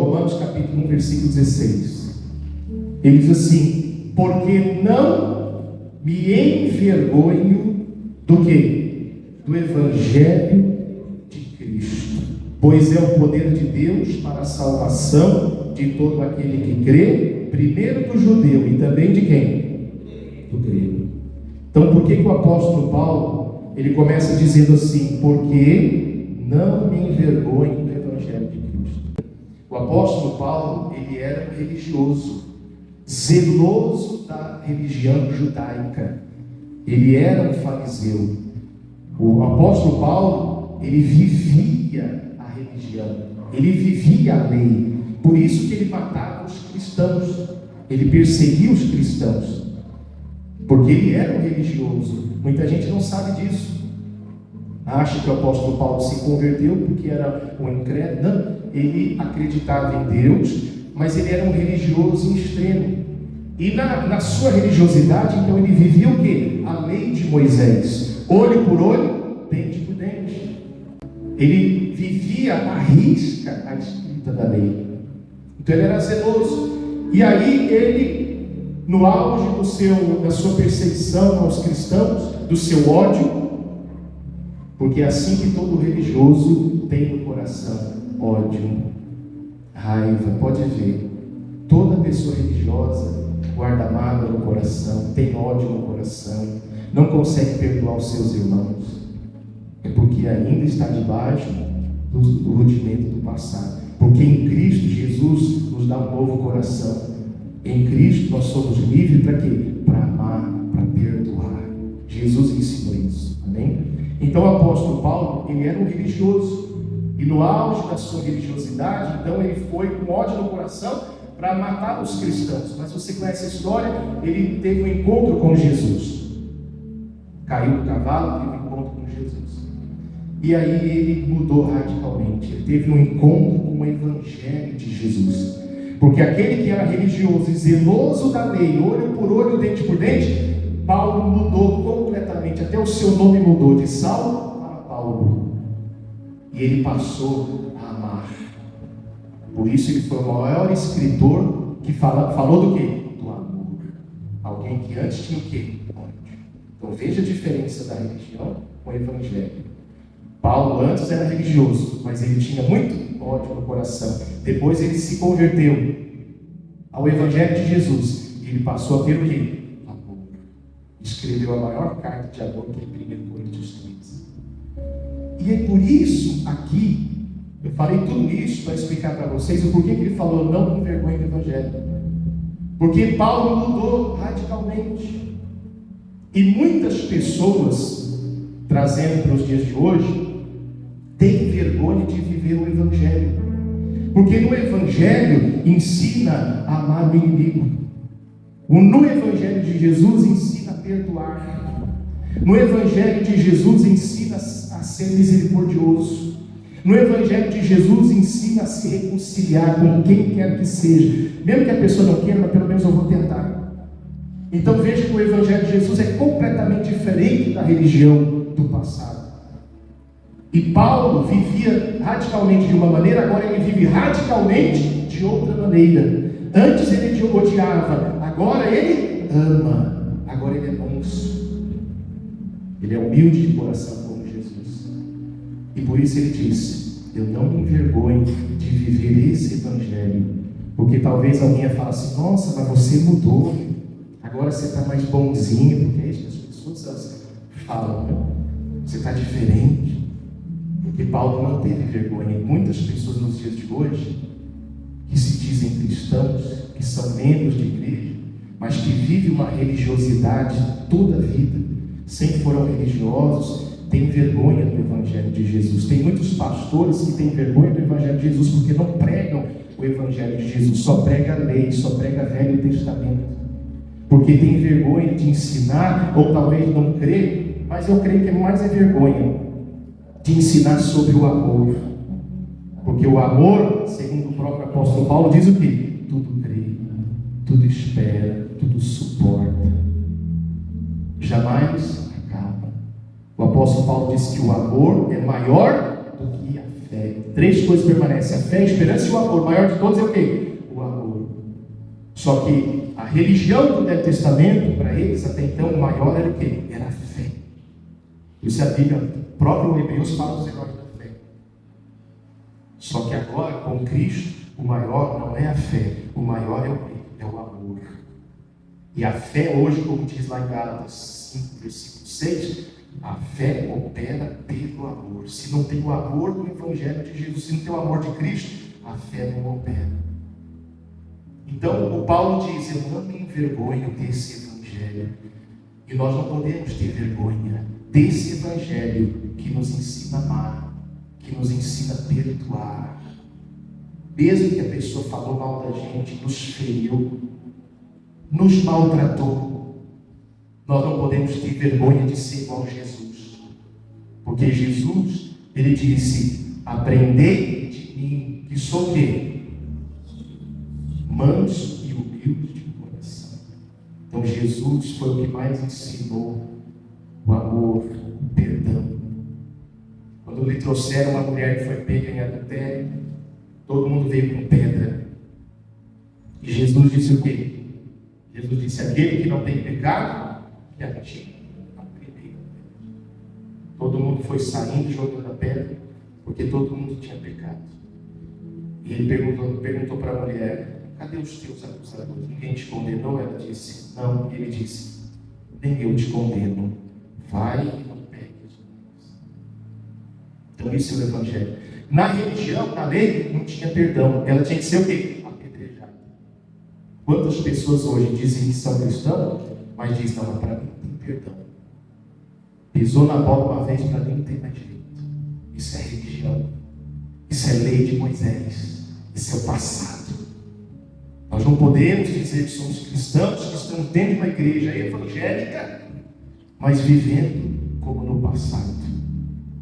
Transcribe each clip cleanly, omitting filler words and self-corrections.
Romanos capítulo 1, versículo 16. Ele diz assim: porque não me envergonho do quê? Do Evangelho de Cristo, pois é o poder de Deus para a salvação de todo aquele que crê, primeiro do judeu e também de quem? Do grego. Então, por que o apóstolo Paulo, ele começa dizendo assim: porque não me envergonho do Evangelho de Cristo. O apóstolo Paulo, ele era um religioso, zeloso da religião judaica. Ele era um fariseu. O apóstolo Paulo, ele vivia a religião, ele vivia a lei. Por isso que ele matava os cristãos, ele perseguia os cristãos, porque ele era um religioso. Muita gente não sabe disso. Acha que o apóstolo Paulo se converteu porque era um incrédulo. Não, ele acreditava em Deus, mas ele era um religioso em extremo. E na sua religiosidade, então, ele vivia o quê? A lei de Moisés. Olho por olho, dente por dente. Ele vivia à risca a escrita da lei. Então ele era zeloso. E aí ele, no auge da sua perseguição aos cristãos, do seu ódio, porque é assim que todo religioso tem no coração: ódio, raiva. Pode ver, toda pessoa religiosa guarda mágoa no coração, tem ódio no coração, não consegue perdoar os seus irmãos. É porque ainda está debaixo do rudimento do passado. Porque em Cristo Jesus nos dá um novo coração. Em Cristo nós somos livres para quê? Para amar, para perdoar. Jesus ensinou isso. Amém? Então o apóstolo Paulo, ele era um religioso. E no auge da sua religiosidade, então ele foi com ódio no coração para matar os cristãos. Mas você conhece a história, ele teve um encontro com Jesus. Caiu do cavalo, teve um encontro com Jesus. E aí ele mudou radicalmente. Ele teve um encontro com o Evangelho de Jesus. Porque aquele que era religioso e zeloso da lei, olho por olho, dente por dente, Paulo mudou completamente. Até o seu nome mudou de Saulo para Paulo. E ele passou a amar. Por isso ele foi o maior escritor que falou do quê? Do amor. Alguém que antes tinha o quê? Ódio. Então veja a diferença da religião com o Evangelho. Paulo antes era religioso, mas ele tinha muito ódio no coração. Depois ele se converteu ao Evangelho de Jesus. E ele passou a ter o quê? Amor. Escreveu a maior carta de amor que é 1 Coríntios 15. E é por isso aqui, eu falei tudo isso para explicar para vocês o porquê que ele falou: não me envergonhe do Evangelho. Porque Paulo mudou radicalmente. E muitas pessoas, trazendo para os dias de hoje, têm vergonha de viver o Evangelho. Porque no Evangelho ensina a amar o inimigo. No Evangelho de Jesus ensina a perdoar. No Evangelho de Jesus ensina a ser misericordioso. No Evangelho de Jesus ensina a se reconciliar com quem quer que seja. Mesmo que a pessoa não queira, mas pelo menos eu vou tentar. Então veja que o Evangelho de Jesus é completamente diferente da religião do passado. E Paulo vivia radicalmente de uma maneira, agora ele vive radicalmente de outra maneira. Antes ele odiava, agora ele ama, agora ele é manso. Ele é humilde de coração como Jesus. E por isso ele diz: eu não me envergonho de viver esse Evangelho. Porque talvez alguém ia falar assim: nossa, mas você mudou, agora você está mais bonzinho. Porque é isso que as pessoas falam, né? Você está diferente. Porque Paulo não teve vergonha. E muitas pessoas nos dias de hoje, que se dizem cristãos, que são membros de igreja, mas que vivem uma religiosidade toda a vida, sempre foram religiosos, têm vergonha do Evangelho de Jesus. Tem muitos pastores que têm vergonha do Evangelho de Jesus porque não pregam o Evangelho de Jesus, só prega a lei, só prega Velho Testamento. Porque tem vergonha de ensinar, ou talvez não crer, mas eu creio que mais é vergonha de ensinar sobre o amor. Porque o amor, segundo o próprio apóstolo Paulo, diz o quê? Tudo crê, tudo espera, tudo suporta, jamais acaba. O apóstolo Paulo diz que o amor é maior do que a fé. 3 coisas permanecem: a fé, a esperança e o amor. O maior de todos é o quê? O amor. Só que a religião do Velho Testamento, para eles, até então, o maior era o quê? Era a fé. Por isso a Bíblia, o próprio Hebreus fala dos heróis da fé. Só que agora, com Cristo, o maior não é a fé, o maior é o quê? É o amor. E a fé hoje, como diz lá em Gálatas 5, versículo 6, a fé opera pelo amor. Se não tem o amor do Evangelho de Jesus, se não tem o amor de Cristo, a fé não opera. Então, o Paulo diz: eu não me envergonho desse Evangelho. E nós não podemos ter vergonha desse Evangelho que nos ensina a amar, que nos ensina a perdoar. Mesmo que a pessoa falou mal da gente, nos feriu, nos maltratou, nós não podemos ter vergonha de ser igual a Jesus. Porque Jesus, ele disse: aprendei de mim, que sou o quê? Manso e humilde de coração. Então Jesus foi o que mais ensinou o amor, o perdão. Quando lhe trouxeram uma mulher que foi pega em adultério, todo mundo veio com pedra. E Jesus disse o quê? Jesus disse: aquele que não tem pecado, que atire a primeira pedra. Todo mundo foi saindo jogando a pedra, porque todo mundo tinha pecado. E ele perguntou para a mulher: cadê os teus acusadores? Ninguém te condenou? Ela disse: não. E ele disse: nem eu te condeno. Vai e não peques mais. Então isso é o Evangelho. Na religião, na lei, não tinha perdão. Ela tinha que ser o quê? Apedrejada. Quantas pessoas hoje dizem que são cristãos, mas dizem: não, para mim não tem perdão. Pisou na bola uma vez, para mim não tem mais jeito. Isso é religião. Isso é lei de Moisés. Isso é o passado. Nós não podemos dizer que somos cristãos, que estamos dentro de uma igreja evangélica, mas vivendo como no passado.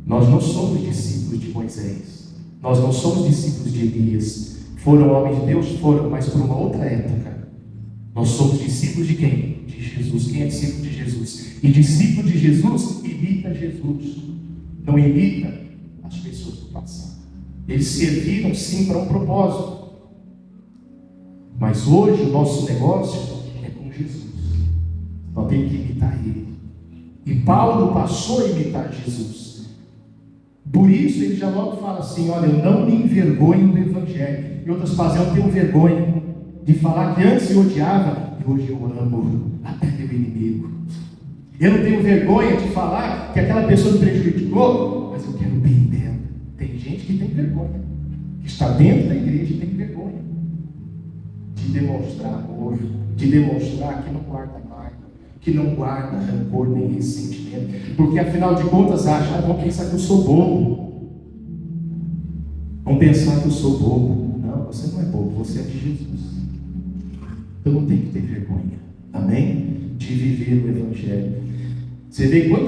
Nós não somos discípulos de Moisés. Nós não somos discípulos de Elias. Foram homens de Deus? Foram, mas por uma outra época. Nós somos discípulos de quem? De Jesus. Quem é discípulo de Jesus? E discípulo de Jesus imita Jesus. Não imita as pessoas do passado. Eles serviram sim para um propósito. Mas hoje o nosso negócio é com Jesus. Nós temos que imitar Ele. E Paulo passou a imitar Jesus. Por isso ele já logo fala assim: olha, eu não me envergonho do Evangelho. Em outras palavras, eu não tenho vergonha de falar que antes eu odiava e hoje eu amo até meu inimigo. Eu não tenho vergonha de falar que aquela pessoa me prejudicou, mas eu quero o bem dela. Tem gente que tem vergonha, que está dentro da igreja e tem vergonha de demonstrar amor, de demonstrar que não guarda mágoa, que não guarda rancor nem ressentimento, porque afinal de contas acha: vão pensar que eu sou bobo, vão pensar que eu sou bobo. Não, você não é bobo, você é de Jesus. Então não tem que ter vergonha, amém? De viver o Evangelho. Você vê quanto